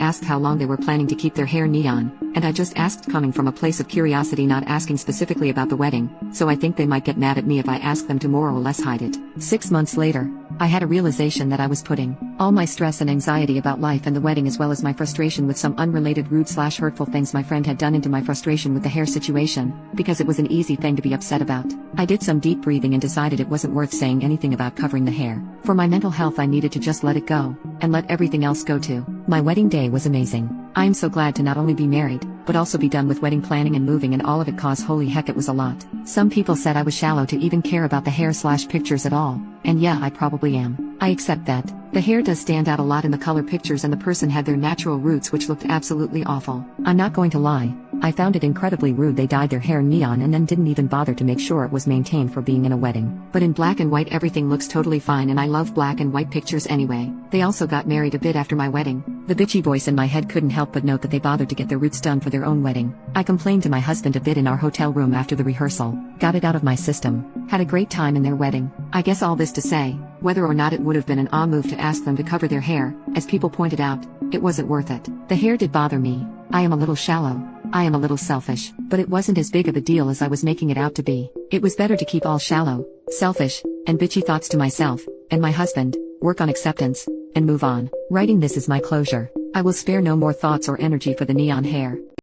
asked how long they were planning to keep their hair neon, and I just asked coming from a place of curiosity, not asking specifically about the wedding, so I think they might get mad at me if I ask them to more or less hide it. 6 months later, I had a realization that I was putting all my stress and anxiety about life and the wedding, as well as my frustration with some unrelated rude/hurtful things my friend had done, into my frustration with the hair situation, because it was an easy thing to be upset about. I did some deep breathing and decided it wasn't worth saying anything about covering the hair. For my mental health, I needed to just let it go, and let everything else go too. My wedding day was amazing. I am so glad to not only be married, but also be done with wedding planning and moving and all of it, cause holy heck, it was a lot. Some people said I was shallow to even care about the hair/pictures at all, and yeah, I probably am. I accept that. The hair does stand out a lot in the color pictures, and the person had their natural roots, which looked absolutely awful. I'm not going to lie, I found it incredibly rude they dyed their hair neon and then didn't even bother to make sure it was maintained for being in a wedding. But in black and white everything looks totally fine, and I love black and white pictures anyway. They also got married a bit after my wedding. The bitchy voice in my head couldn't help but note that they bothered to get their roots done for their own wedding. I complained to my husband a bit in our hotel room after the rehearsal, got it out of my system, had a great time in their wedding. I guess all this to say, whether or not it would have been an move to ask them to cover their hair, as people pointed out, it wasn't worth it. The hair did bother me. I am a little shallow. I am a little selfish, but it wasn't as big of a deal as I was making it out to be. It was better to keep all shallow, selfish, and bitchy thoughts to myself, and my husband, work on acceptance, and move on. Writing this is my closure. I will spare no more thoughts or energy for the neon hair.